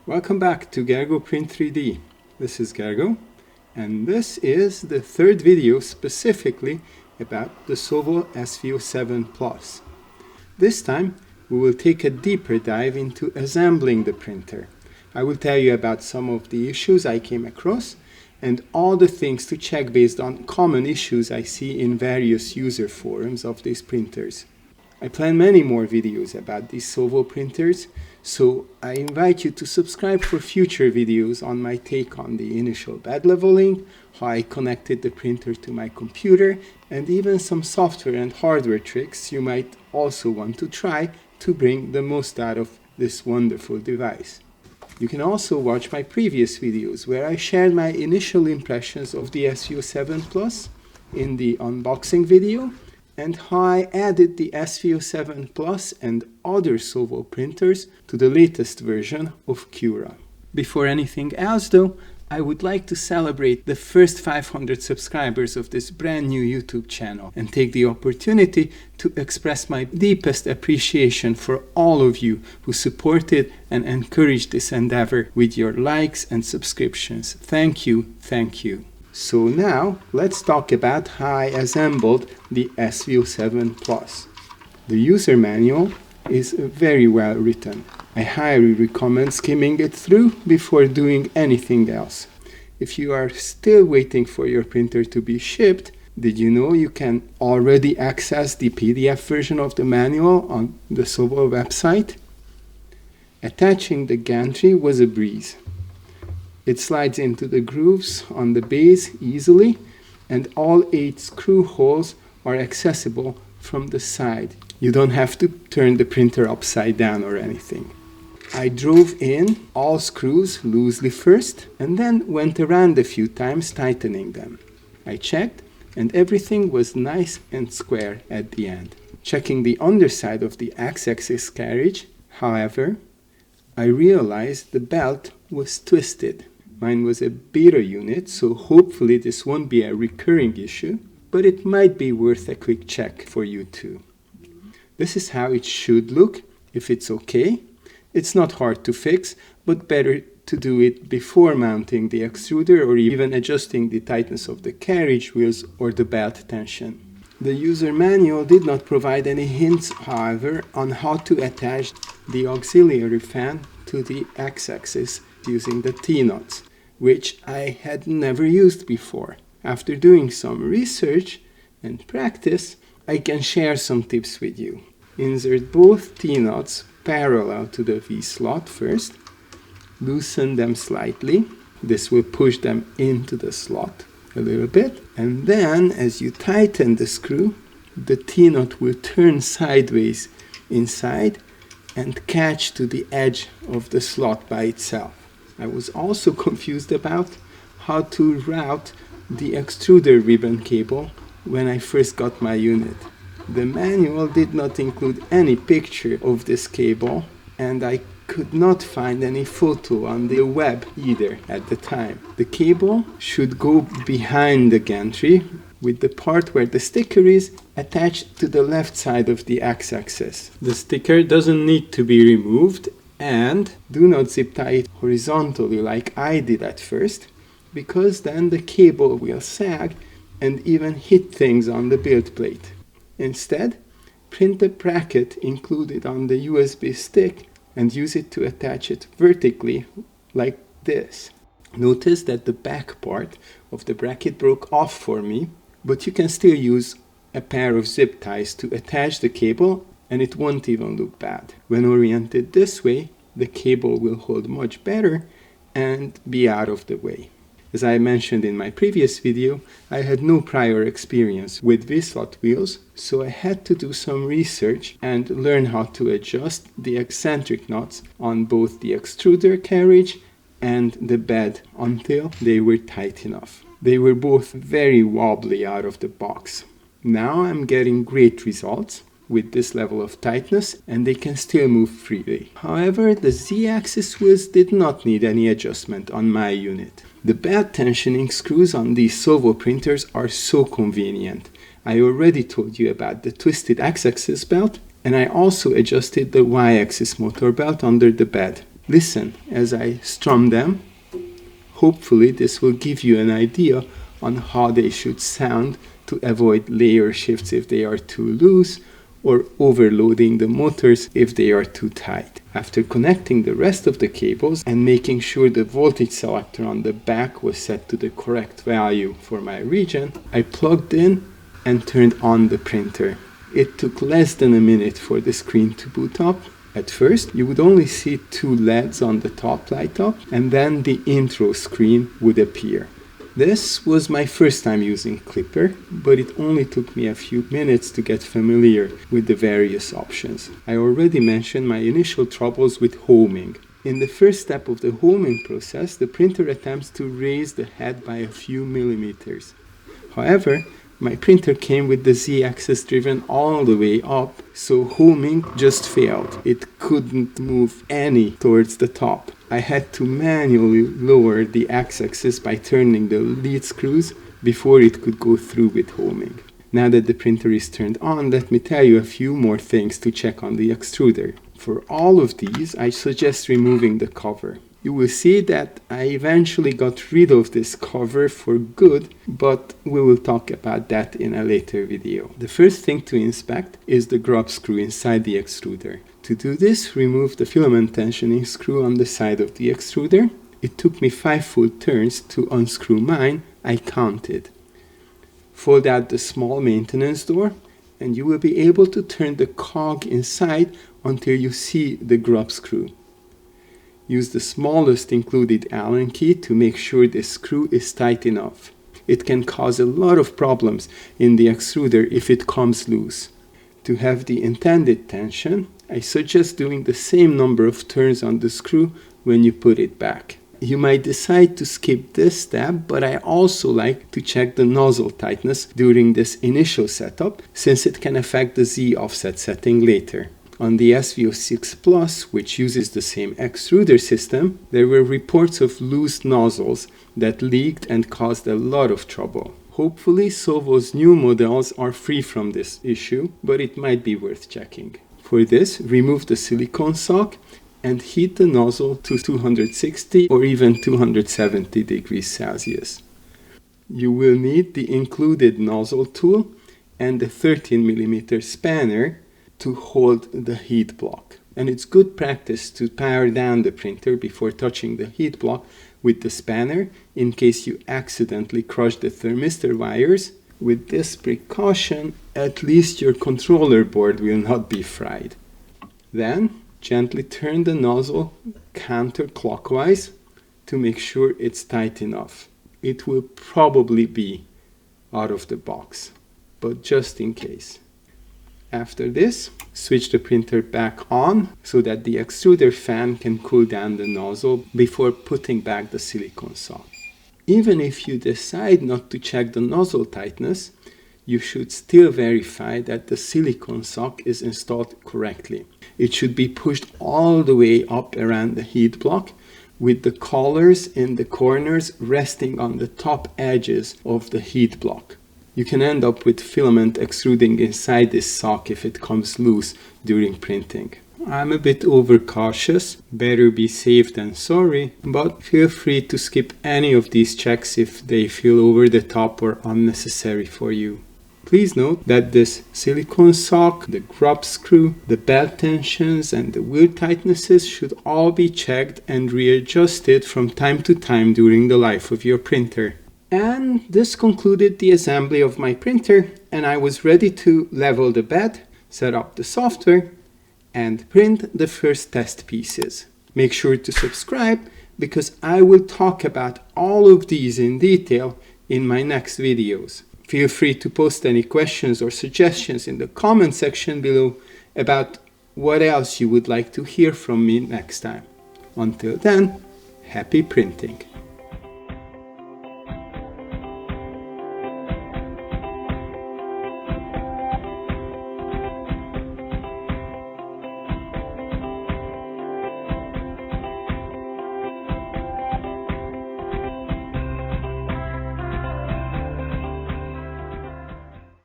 Welcome back to Gergo Print 3D. This is Gergo, and this is the third video specifically about the SOVOL SV07 Plus. This time we will take a deeper dive into assembling the printer. I will tell you about some of the issues I came across and all the things to check based on common issues I see in various user forums of these printers. I plan many more videos about these SOVOL printers, so I invite you to subscribe for future videos on my take on the initial bed leveling, how I connected the printer to my computer, and even some software and hardware tricks you might also want to try to bring the most out of this wonderful device. You can also watch my previous videos where I shared my initial impressions of the SV07 Plus in the unboxing video, and how I added the SV07 Plus and other SOVOL printers to the latest version of Cura. Before anything else though, I would like to celebrate the first 500 subscribers of this brand new YouTube channel and take the opportunity to express my deepest appreciation for all of you who supported and encouraged this endeavor with your likes and subscriptions. Thank you, thank you. So now, let's talk about how I assembled the SV07 Plus. The user manual is very well written. I highly recommend skimming it through before doing anything else. If you are still waiting for your printer to be shipped, did you know you can already access the PDF version of the manual on the SOVOL website? Attaching the gantry was a breeze. It slides into the grooves on the base easily, and all 8 screw holes are accessible from the side. You don't have to turn the printer upside down or anything. I drove in all screws loosely first, and then went around a few times tightening them. I checked, and everything was nice and square at the end. Checking the underside of the X-axis carriage, however, I realized the belt was twisted. Mine was a beta unit, so hopefully this won't be a recurring issue, but it might be worth a quick check for you too. This is how it should look if it's okay. It's not hard to fix, but better to do it before mounting the extruder or even adjusting the tightness of the carriage wheels or the belt tension. The user manual did not provide any hints, however, on how to attach the auxiliary fan to the X-axis using the T-nuts, which I had never used before. After doing some research and practice, I can share some tips with you. Insert both T-nuts parallel to the V-slot first. Loosen them slightly. This will push them into the slot a little bit. And then, as you tighten the screw, the T-nut will turn sideways inside and catch to the edge of the slot by itself. I was also confused about how to route the extruder ribbon cable when I first got my unit. The manual did not include any picture of this cable, and I could not find any photo on the web either at the time. The cable should go behind the gantry, with the part where the sticker is attached to the left side of the X-axis. The sticker doesn't need to be removed, and do not zip tie it horizontally like I did at first, because then the cable will sag and even hit things on the build plate. Instead, print the bracket included on the USB stick and use it to attach it vertically like this. Notice that the back part of the bracket broke off for me, but you can still use a pair of zip ties to attach the cable, and it won't even look bad. When oriented this way, the cable will hold much better and be out of the way. As I mentioned in my previous video, I had no prior experience with V-slot wheels, so I had to do some research and learn how to adjust the eccentric nuts on both the extruder carriage and the bed until they were tight enough. They were both very wobbly out of the box. Now I'm getting great results with this level of tightness, and they can still move freely. However, the Z-axis wheels did not need any adjustment on my unit. The belt tensioning screws on these SOVOL printers are so convenient. I already told you about the twisted X-axis belt, and I also adjusted the Y-axis motor belt under the bed. Listen as I strum them. Hopefully this will give you an idea on how they should sound to avoid layer shifts if they are too loose, or overloading the motors if they are too tight. After connecting the rest of the cables and making sure the voltage selector on the back was set to the correct value for my region, I plugged in and turned on the printer. It took less than a minute for the screen to boot up. At first, you would only see 2 LEDs on the top light up, and then the intro screen would appear. This was my first time using Clipper, but it only took me a few minutes to get familiar with the various options. I already mentioned my initial troubles with homing. In the first step of the homing process, the printer attempts to raise the head by a few millimeters. However, my printer came with the Z-axis driven all the way up, so homing just failed. It couldn't move any towards the top. I had to manually lower the x-axis by turning the lead screws before it could go through with homing. Now that the printer is turned on, let me tell you a few more things to check on the extruder. For all of these, I suggest removing the cover. You will see that I eventually got rid of this cover for good, but we will talk about that in a later video. The first thing to inspect is the grub screw inside the extruder. To do this, remove the filament tensioning screw on the side of the extruder. It took me 5 full turns to unscrew mine. I counted. Fold out the small maintenance door, and you will be able to turn the cog inside until you see the grub screw. Use the smallest included Allen key to make sure the screw is tight enough. It can cause a lot of problems in the extruder if it comes loose. To have the intended tension, I suggest doing the same number of turns on the screw when you put it back. You might decide to skip this step, but I also like to check the nozzle tightness during this initial setup, since it can affect the Z offset setting later. On the SOVOL Plus, which uses the same extruder system, there were reports of loose nozzles that leaked and caused a lot of trouble. Hopefully, SOVOL's new models are free from this issue, but it might be worth checking. For this, remove the silicone sock and heat the nozzle to 260 or even 270 degrees Celsius. You will need the included nozzle tool and the 13mm spanner to hold the heat block. And it's good practice to power down the printer before touching the heat block with the spanner in case you accidentally crush the thermistor wires. With this precaution, at least your controller board will not be fried. Then, gently turn the nozzle counterclockwise to make sure it's tight enough. It will probably be out of the box, but just in case. After this, switch the printer back on so that the extruder fan can cool down the nozzle before putting back the silicone sock. Even if you decide not to check the nozzle tightness, you should still verify that the silicone sock is installed correctly. It should be pushed all the way up around the heat block, with the collars in the corners resting on the top edges of the heat block. You can end up with filament extruding inside this sock if it comes loose during printing. I'm a bit overcautious, better be safe than sorry, but feel free to skip any of these checks if they feel over the top or unnecessary for you. Please note that this silicone sock, the grub screw, the belt tensions and the wheel tightnesses should all be checked and readjusted from time to time during the life of your printer. And this concluded the assembly of my printer, and I was ready to level the bed, set up the software, and print the first test pieces. Make sure to subscribe because I will talk about all of these in detail in my next videos. Feel free to post any questions or suggestions in the comment section below about what else you would like to hear from me next time. Until then, happy printing!